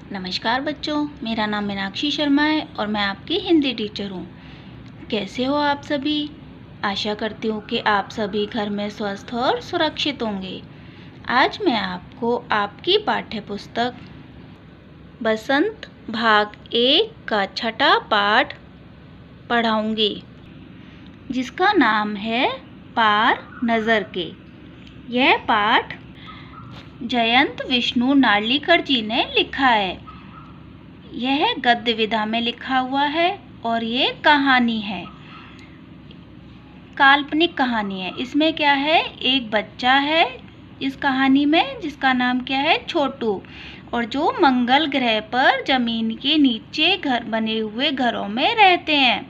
नमस्कार बच्चों, मेरा नाम मीनाक्षी शर्मा है और मैं आपकी हिंदी टीचर हूँ। कैसे हो आप सभी? आशा करती हूँ कि आप सभी घर में स्वस्थ और सुरक्षित होंगे। आज मैं आपको आपकी पाठ्य पुस्तक बसंत भाग 1 का छठा पाठ पढ़ाऊँगी, जिसका नाम है पार नज़र के। यह पाठ जयंत विष्णु नार्लिकर जी ने लिखा है। यह गद्य विधा में लिखा हुआ है और ये कहानी है, काल्पनिक कहानी है। इसमें क्या है, एक बच्चा है इस कहानी में जिसका नाम क्या है, छोटू, और जो मंगल ग्रह पर जमीन के नीचे घर बने हुए घरों में रहते हैं।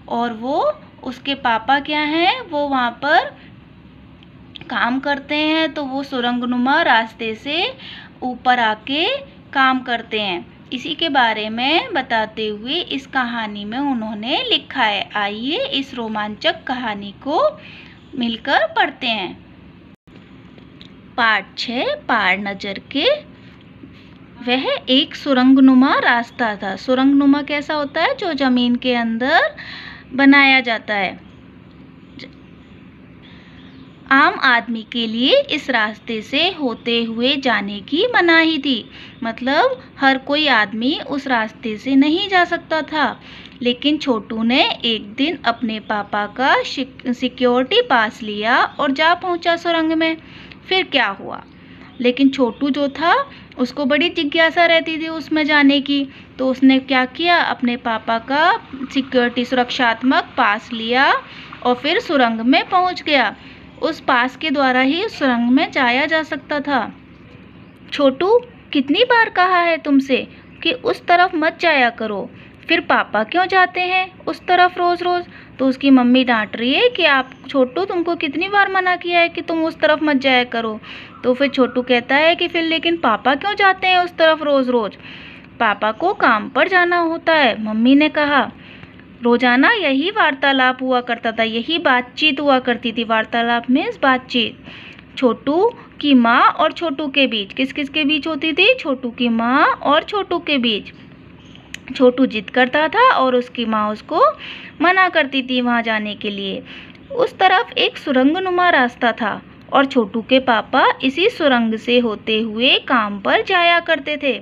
और वो उसके पापा क्या हैं, वो वहाँ पर काम करते हैं, तो वो सुरंगनुमा रास्ते से ऊपर आके काम करते हैं। इसी के बारे में बताते हुए इस कहानी में उन्होंने लिखा है। आइए इस रोमांचक कहानी को मिलकर पढ़ते हैं। पाठ 6 पार नज़र के। वह एक सुरंगनुमा रास्ता था। सुरंगनुमा कैसा होता है, जो जमीन के अंदर बनाया जाता है। आम आदमी के लिए इस रास्ते से होते हुए जाने की मनाही थी। मतलब हर कोई आदमी उस रास्ते से नहीं जा सकता था। लेकिन छोटू ने एक दिन अपने पापा का सिक्योरिटी पास लिया और जा पहुंचा सुरंग में। फिर क्या हुआ, लेकिन छोटू जो था उसको बड़ी जिज्ञासा रहती थी उसमें जाने की। तो उसने क्या किया, अपने पापा का सिक्योरिटी सुरक्षात्मक पास लिया और फिर सुरंग में पहुंच गया। उस पास के द्वारा ही उस सुरंग में जाया जा सकता था। छोटू, कितनी बार कहा है तुमसे कि उस तरफ मत जाया करो, फिर पापा क्यों जाते हैं उस तरफ रोज़ रोज़? तो उसकी मम्मी डांट रही है कि आप छोटू, तुमको कितनी बार मना किया है कि तुम उस तरफ मत जाया करो। तो फिर छोटू कहता है कि फिर लेकिन पापा क्यों जाते हैं उस तरफ रोज़ रोज़? पापा को काम पर जाना होता है, मम्मी ने कहा। रोजाना यही वार्तालाप हुआ करता था, यही बातचीत हुआ करती थी। वार्तालाप में बातचीत छोटू की माँ और छोटू के बीच। किस किस के बीच होती थी? छोटू की माँ और छोटू के बीच। छोटू जिद करता था और उसकी माँ उसको मना करती थी वहाँ जाने के लिए। उस तरफ एक सुरंगनुमा रास्ता था और छोटू के पापा इसी सुरंग से होते हुए काम पर जाया करते थे।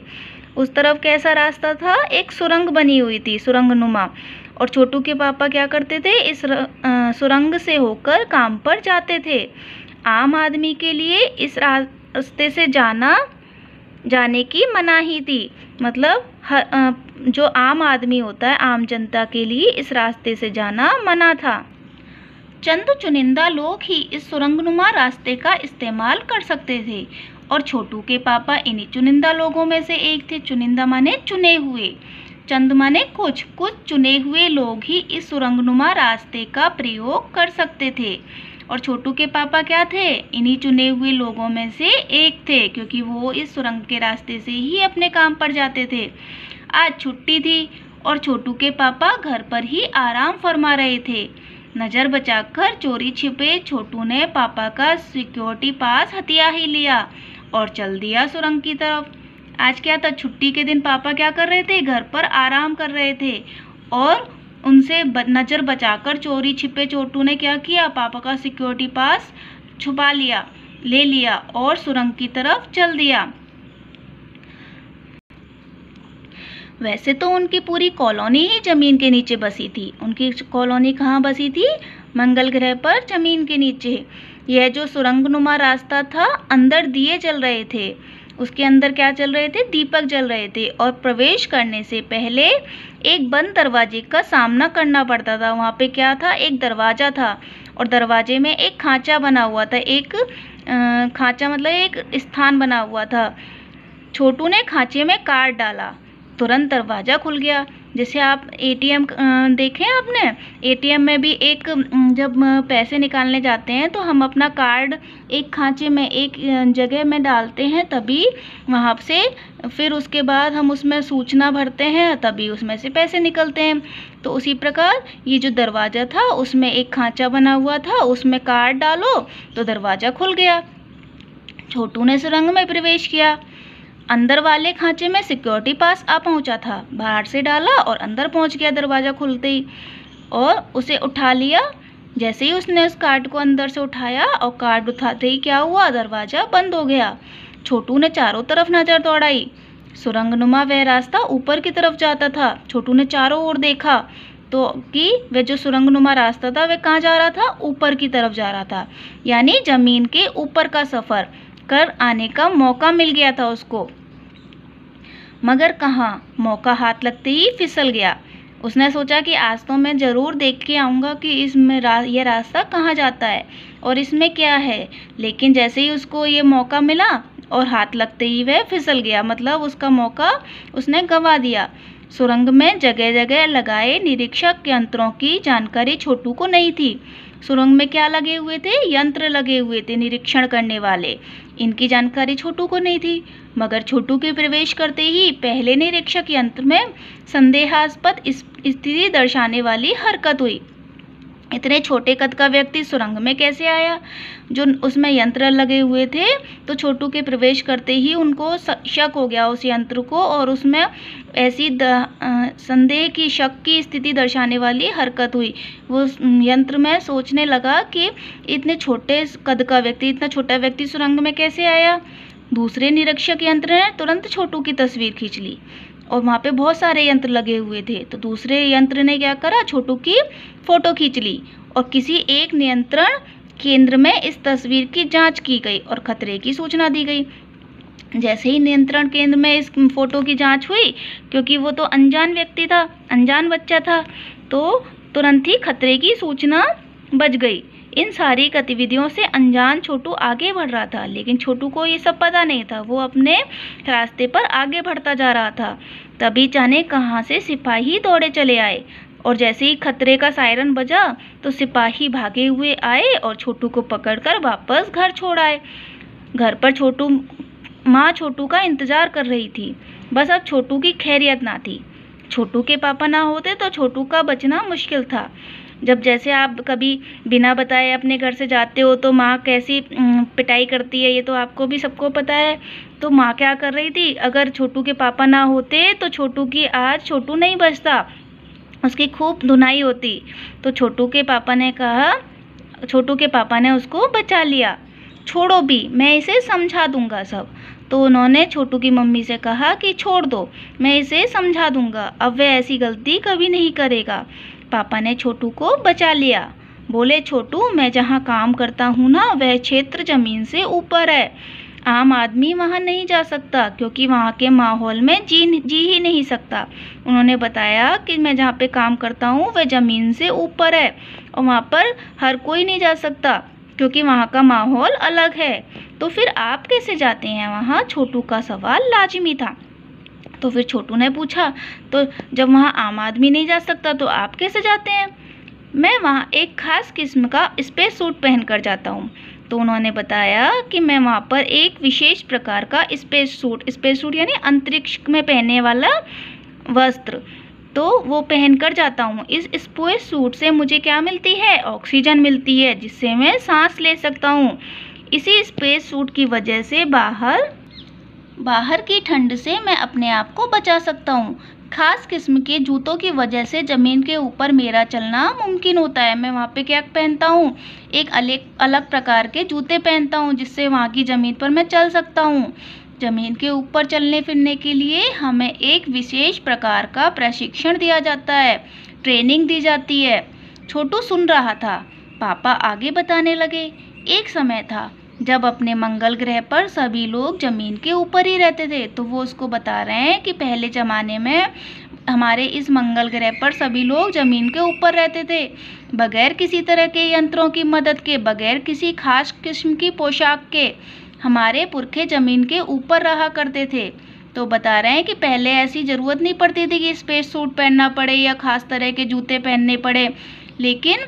उस तरफ कैसा रास्ता था? एक सुरंग बनी हुई थी, सुरंगनुमा। और छोटू के पापा क्या करते थे, इस सुरंग से होकर काम पर जाते थे। आम आदमी के लिए इस रास्ते से जाने की मनाही थी। मतलब जो आम आदमी होता है, आम जनता के लिए इस रास्ते से जाना मना था। चंद चुनिंदा लोग ही इस सुरंगनुमा रास्ते का इस्तेमाल कर सकते थे और छोटू के पापा इन्हीं चुनिंदा लोगों में से एक थे। चुनिंदा माने चुने हुए, चंद माने कुछ चुने हुए लोग ही इस सुरंगनुमा रास्ते का प्रयोग कर सकते थे। और छोटू के पापा क्या थे? इन्हीं चुने हुए लोगों में से एक थे, क्योंकि वो इस सुरंग के रास्ते से ही अपने काम पर जाते थे। आज छुट्टी थी और छोटू के पापा घर पर ही आराम फरमा रहे थे। नज़र बचाकर चोरी छिपे छोटू ने पापा का सिक्योरिटी पास हथिया ही लिया और चल दिया सुरंग की तरफ। आज क्या था, छुट्टी के दिन पापा क्या कर रहे थे? घर पर आराम कर रहे थे। और उनसे नज़र बचाकर चोरी छिपे छोटू ने क्या किया, पापा का सिक्योरिटी पास छुपा लिया, ले लिया और सुरंग की तरफ चल दिया। वैसे तो उनकी पूरी कॉलोनी ही जमीन के नीचे बसी थी। उनकी कॉलोनी कहाँ बसी थी? मंगल ग्रह पर जमीन के नीचे। यह जो सुरंगनुमा रास्ता था, अंदर दिए जल रहे थे, उसके अंदर क्या चल रहे थे? दीपक जल रहे थे। और प्रवेश करने से पहले एक बंद दरवाजे का सामना करना पड़ता था। वहाँ पे क्या था? एक दरवाज़ा था और दरवाजे में एक खांचा बना हुआ था। एक खांचा मतलब एक स्थान बना हुआ था। छोटू ने खांचे में कार्ड डाला, तुरंत दरवाज़ा खुल गया। जैसे आप एटीएम देखें आपने, एटीएम में भी एक जब पैसे निकालने जाते हैं तो हम अपना कार्ड एक खांचे में एक जगह में डालते हैं, तभी वहाँ से फिर उसके बाद हम उसमें सूचना भरते हैं, तभी उसमें से पैसे निकलते हैं। तो उसी प्रकार ये जो दरवाज़ा था उसमें एक खांचा बना हुआ था, उसमें कार्ड डालो तो दरवाज़ा खुल गया। छोटू ने सुरंग में प्रवेश किया। अंदर वाले खांचे में सिक्योरिटी पास आ पहुंचा था। बाहर से डाला और अंदर पहुंच गया दरवाज़ा खुलते ही, और उसे उठा लिया। जैसे ही उसने उस कार्ड को अंदर से उठाया और कार्ड उठाते ही क्या हुआ, दरवाज़ा बंद हो गया। छोटू ने चारों तरफ नज़र दौड़ाई। सुरंगनुमा वह रास्ता ऊपर की तरफ जाता था। छोटू ने चारों ओर देखा तो कि वह जो सुरंगनुमा रास्ता था वह कहाँ जा रहा था, ऊपर की तरफ जा रहा था, यानी ज़मीन के ऊपर का सफ़र कर आने का मौका मिल गया था उसको। मगर कहाँ, मौका हाथ लगते ही फिसल गया। उसने सोचा कि आज तो मैं ज़रूर देख के आऊँगा कि इसमें यह रास्ता कहाँ जाता है और इसमें क्या है। लेकिन जैसे ही उसको ये मौका मिला और हाथ लगते ही वह फिसल गया, मतलब उसका मौका उसने गंवा दिया। सुरंग में जगह जगह लगाए निरीक्षक यंत्रों की जानकारी छोटू को नहीं थी। सुरंग में क्या लगे हुए थे, यंत्र लगे हुए थे निरीक्षण करने वाले। इनकी जानकारी छोटू को नहीं थी। मगर छोटू के प्रवेश करते ही पहले निरीक्षक यंत्र में संदेहास्पद स्थिति दर्शाने वाली हरकत हुई। इतने छोटे कद का व्यक्ति सुरंग में कैसे आया, जो उसमें यंत्र लगे हुए थे। तो छोटू के प्रवेश करते ही उनको शक हो गया उस यंत्र को, और उसमें ऐसी संदेह की, शक की स्थिति दर्शाने वाली हरकत हुई। वो यंत्र में सोचने लगा कि इतने छोटे कद का व्यक्ति, इतना छोटा व्यक्ति सुरंग में कैसे आया। दूसरे निरीक्षक यंत्र ने तुरंत छोटू की तस्वीर खींच ली, और वहाँ पे बहुत सारे यंत्र लगे हुए थे। तो दूसरे यंत्र ने क्या करा, छोटू की फ़ोटो खींच ली, और किसी एक नियंत्रण केंद्र में इस तस्वीर की जांच की गई और खतरे की सूचना दी गई। जैसे ही नियंत्रण केंद्र में इस फ़ोटो की जांच हुई, क्योंकि वो तो अनजान व्यक्ति था, अनजान बच्चा था, तो तुरंत ही खतरे की सूचना बज गई। इन सारी गतिविधियों से अनजान छोटू आगे बढ़ रहा था, लेकिन छोटू को ये सब पता नहीं था। वो अपने रास्ते पर आगे बढ़ता जा रहा था। तभी जाने कहाँ से सिपाही दौड़े चले आए, और जैसे ही खतरे का सायरन बजा तो सिपाही भागे हुए आए और छोटू को पकड़कर वापस घर छोड़ आए। घर पर माँ छोटू का इंतजार कर रही थी। बस अब छोटू की खैरियत ना थी। छोटू के पापा ना होते तो छोटू का बचना मुश्किल था। जब जैसे आप कभी बिना बताए अपने घर से जाते हो तो माँ कैसी पिटाई करती है, ये तो आपको भी सबको पता है। तो माँ क्या कर रही थी, अगर छोटू के पापा ना होते तो छोटू की आज छोटू नहीं बचता, उसकी खूब धुनाई होती। तो छोटू के पापा ने उसको बचा लिया। छोड़ो भी, मैं इसे समझा दूंगा सब। तो उन्होंने छोटू की मम्मी से कहा कि छोड़ दो, मैं इसे समझा दूंगा, अब वह ऐसी गलती कभी नहीं करेगा। पापा ने छोटू को बचा लिया। बोले, छोटू, मैं जहाँ काम करता हूँ ना, वह क्षेत्र जमीन से ऊपर है। आम आदमी वहाँ नहीं जा सकता, क्योंकि वहाँ के माहौल में जी ही नहीं सकता। उन्होंने बताया कि मैं जहाँ पे काम करता हूँ वह ज़मीन से ऊपर है, और वहाँ पर हर कोई नहीं जा सकता, क्योंकि वहाँ का माहौल अलग है। तो फिर आप कैसे जाते हैं वहाँ? छोटू का सवाल लाजिमी था। तो फिर छोटू ने पूछा, तो जब वहाँ आम आदमी नहीं जा सकता तो आप कैसे जाते हैं? मैं वहाँ एक ख़ास किस्म का स्पेस सूट पहन कर जाता हूँ। तो उन्होंने बताया कि मैं वहाँ पर एक विशेष प्रकार का स्पेस सूट यानी अंतरिक्ष में पहनने वाला वस्त्र, तो वो पहन कर जाता हूँ। इस स्पेस सूट से मुझे क्या मिलती है? ऑक्सीजन मिलती है, जिससे मैं सांस ले सकता हूँ। इसी स्पेस सूट की वजह से बाहर की ठंड से मैं अपने आप को बचा सकता हूँ। खास किस्म के जूतों की वजह से ज़मीन के ऊपर मेरा चलना मुमकिन होता है। मैं वहाँ पे क्या पहनता हूँ? एक अलग प्रकार के जूते पहनता हूँ, जिससे वहाँ की ज़मीन पर मैं चल सकता हूँ। ज़मीन के ऊपर चलने फिरने के लिए हमें एक विशेष प्रकार का प्रशिक्षण दिया जाता है, ट्रेनिंग दी जाती है। छोटू सुन रहा था। पापा आगे बताने लगे, एक समय था जब अपने मंगल ग्रह पर सभी लोग ज़मीन के ऊपर ही रहते थे। तो वो उसको बता रहे हैं कि पहले ज़माने में हमारे इस मंगल ग्रह पर सभी लोग ज़मीन के ऊपर रहते थे, बगैर किसी तरह के यंत्रों की मदद के, बगैर किसी खास किस्म की पोशाक के। हमारे पुरखे ज़मीन के ऊपर रहा करते थे। तो बता रहे हैं कि पहले ऐसी ज़रूरत नहीं पड़ती थी कि स्पेस सूट पहनना पड़े या ख़ास तरह के जूते पहनने पड़े। लेकिन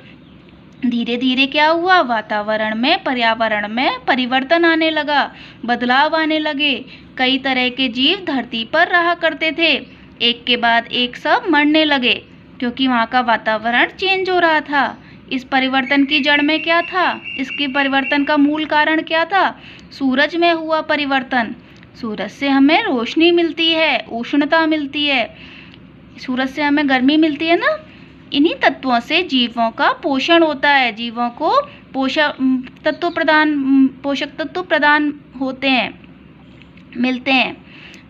धीरे धीरे क्या हुआ, पर्यावरण में परिवर्तन आने लगा, बदलाव आने लगे। कई तरह के जीव धरती पर रहा करते थे, एक के बाद एक सब मरने लगे, क्योंकि वहाँ का वातावरण चेंज हो रहा था। इस परिवर्तन की जड़ में क्या था? इसके परिवर्तन का मूल कारण क्या था? सूरज में हुआ परिवर्तन। सूरज से हमें रोशनी मिलती है, उष्णता मिलती है, सूरज से हमें गर्मी मिलती है ना। इन्हीं तत्वों से जीवों का पोषण होता है, जीवों को पोषक तत्व प्रदान होते हैं, मिलते हैं,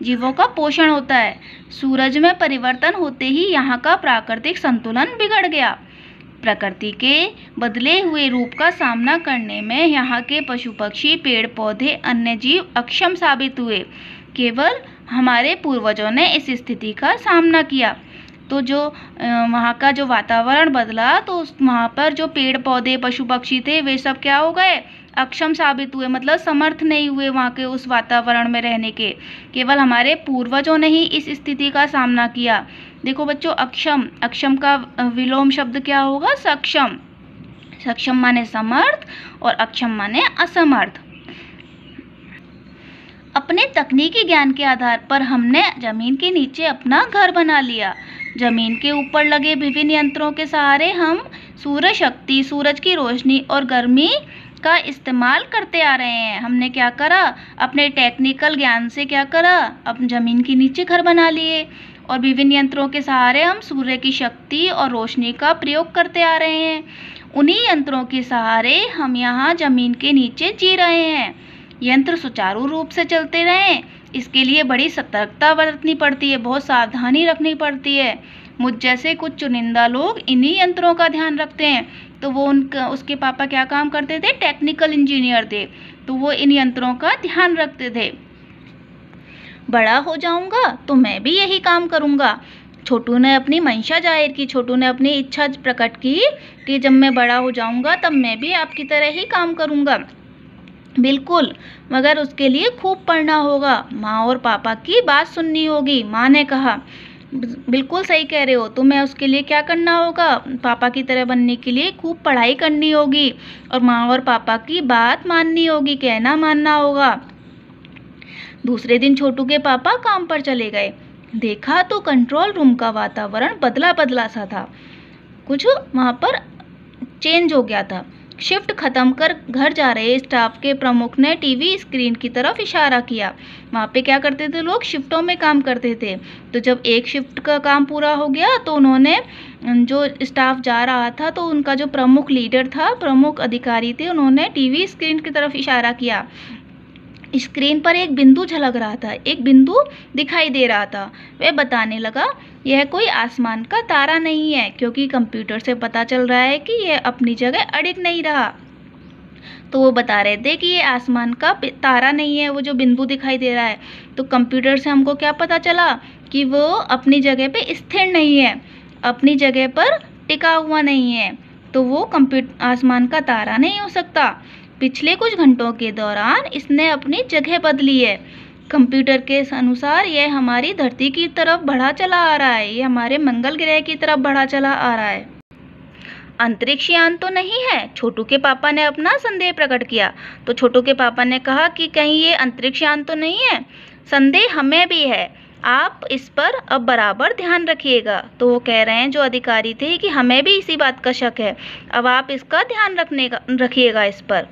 जीवों का पोषण होता है। सूरज में परिवर्तन होते ही यहाँ का प्राकृतिक संतुलन बिगड़ गया। प्रकृति के बदले हुए रूप का सामना करने में यहाँ के पशु पक्षी, पेड़ पौधे, अन्य जीव अक्षम साबित हुए। केवल हमारे पूर्वजों ने इस स्थिति का सामना किया। तो जो वहाँ का जो वातावरण बदला, तो वहाँ पर जो पेड़ पौधे, पशु पक्षी थे, वे सब क्या हो गए? अक्षम साबित हुए, मतलब समर्थ नहीं हुए वहाँ के उस वातावरण में रहने के। केवल हमारे पूर्वजों ने ही इस स्थिति का सामना किया। देखो बच्चों, अक्षम, अक्षम का विलोम शब्द क्या होगा? सक्षम। सक्षम माने समर्थ और अक्षम माने असमर्थ। अपने तकनीकी ज्ञान के आधार पर हमने जमीन के नीचे अपना घर बना लिया। जमीन के ऊपर लगे विभिन्न यंत्रों के सहारे हम सूर्य शक्ति, सूरज की रोशनी और गर्मी का इस्तेमाल करते आ रहे हैं। हमने क्या करा? अपने टेक्निकल ज्ञान से क्या करा? अब जमीन के नीचे घर बना लिए और विभिन्न यंत्रों के सहारे हम सूर्य की शक्ति और रोशनी का प्रयोग करते आ रहे हैं। उन्हीं यंत्रों के सहारे हम यहाँ जमीन के नीचे जी रहे हैं। यंत्र सुचारू रूप से चलते रहें, इसके लिए बड़ी सतर्कता बरतनी पड़ती है, बहुत सावधानी रखनी पड़ती है। मुझ जैसे कुछ चुनिंदा लोग इन्हीं यंत्रों का ध्यान रखते हैं। तो वो उसके पापा क्या काम करते थे? टेक्निकल इंजीनियर थे, तो वो इन यंत्रों का ध्यान रखते थे। बड़ा हो जाऊंगा तो मैं भी यही काम करूंगा। छोटू ने अपनी मंशा जाहिर की, छोटू ने अपनी इच्छा प्रकट की कि जब मैं बड़ा हो जाऊंगा तब मैं भी आपकी तरह ही काम करूंगा। बिल्कुल, मगर उसके लिए खूब पढ़ना होगा, माँ और पापा की बात सुननी होगी। माँ ने कहा, बिल्कुल सही कह रहे हो, तुम्हें उसके लिए क्या करना होगा? पापा की तरह बनने के लिए खूब पढ़ाई करनी होगी और माँ और पापा की बात माननी होगी, कहना मानना होगा। दूसरे दिन छोटू के पापा काम पर चले गए। देखा तो कंट्रोल रूम का वातावरण बदला बदला सा था, कुछ वहाँ पर चेंज हो गया था। शिफ्ट खत्म कर घर जा रहे स्टाफ के प्रमुख ने टीवी स्क्रीन की तरफ इशारा किया। वहाँ पे क्या करते थे लोग? शिफ्टों में काम करते थे। तो जब एक शिफ्ट का काम पूरा हो गया तो उन्होंने, जो स्टाफ जा रहा था, तो उनका जो प्रमुख लीडर था, प्रमुख अधिकारी थे, उन्होंने टीवी स्क्रीन की तरफ इशारा किया। स्क्रीन पर एक बिंदु झलक रहा था, एक बिंदु दिखाई दे रहा था। वह बताने लगा, यह कोई आसमान का तारा नहीं है, क्योंकि कंप्यूटर से पता चल रहा है कि यह अपनी जगह अड़िग नहीं रहा। तो वो बता रहे थे कि ये आसमान का तारा नहीं है, वो जो बिंदु दिखाई दे रहा है। तो कंप्यूटर से हमको क्या पता चला? कि वो अपनी जगह पे स्थिर नहीं है, अपनी जगह पर टिका हुआ नहीं है, तो वो आसमान का तारा नहीं हो सकता। पिछले कुछ घंटों के दौरान इसने अपनी जगह बदली है। कंप्यूटर के अनुसार यह हमारी धरती की तरफ बढ़ा चला आ रहा है, ये हमारे मंगल ग्रह की तरफ बढ़ा चला आ रहा है। अंतरिक्ष यान तो नहीं है? छोटू के पापा ने अपना संदेह प्रकट किया। तो छोटू के पापा ने कहा कि कहीं ये अंतरिक्ष यान तो नहीं है? संदेह हमें भी है, आप इस पर अब बराबर ध्यान रखिएगा। तो वो कह रहे हैं, जो अधिकारी थे, कि हमें भी इसी बात का शक है, अब आप इसका ध्यान रखिएगा इस पर।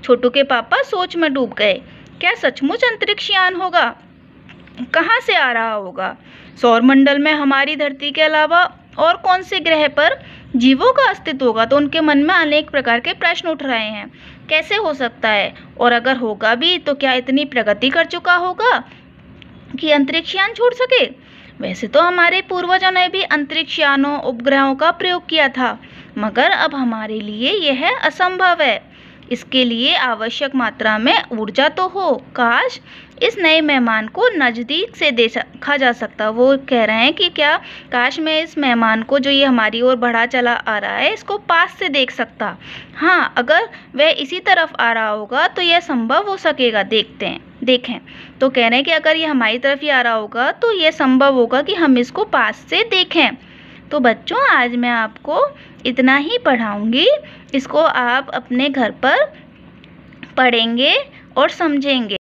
छोटू के पापा सोच में डूब गए। क्या सचमुच अंतरिक्ष यान होगा? कहाँ से आ रहा होगा? सौरमंडल में हमारी धरती के अलावा और कौन से ग्रह पर जीवों का अस्तित्व होगा? तो उनके मन में अनेक प्रकार के प्रश्न उठ रहे हैं। कैसे हो सकता है? और अगर होगा भी तो क्या इतनी प्रगति कर चुका होगा कि अंतरिक्ष यान छोड़ सके? वैसे तो हमारे पूर्वजों ने भी अंतरिक्ष यानों, उपग्रहों का प्रयोग किया था, मगर अब हमारे लिए यह असंभव है। इसके लिए आवश्यक मात्रा में ऊर्जा तो हो। काश इस नए मेहमान को नज़दीक से देखा जा सकता। वो कह रहे हैं कि क्या काश मैं इस मेहमान को, जो ये हमारी ओर बढ़ा चला आ रहा है, इसको पास से देख सकता। हाँ, अगर वह इसी तरफ आ रहा होगा तो यह संभव हो सकेगा। देखें। तो कह रहे हैं कि अगर ये हमारी तरफ ही आ रहा होगा तो यह संभव होगा कि हम इसको पास से देखें। तो बच्चों, आज मैं आपको इतना ही पढ़ाऊंगी। इसको आप अपने घर पर पढ़ेंगे और समझेंगे।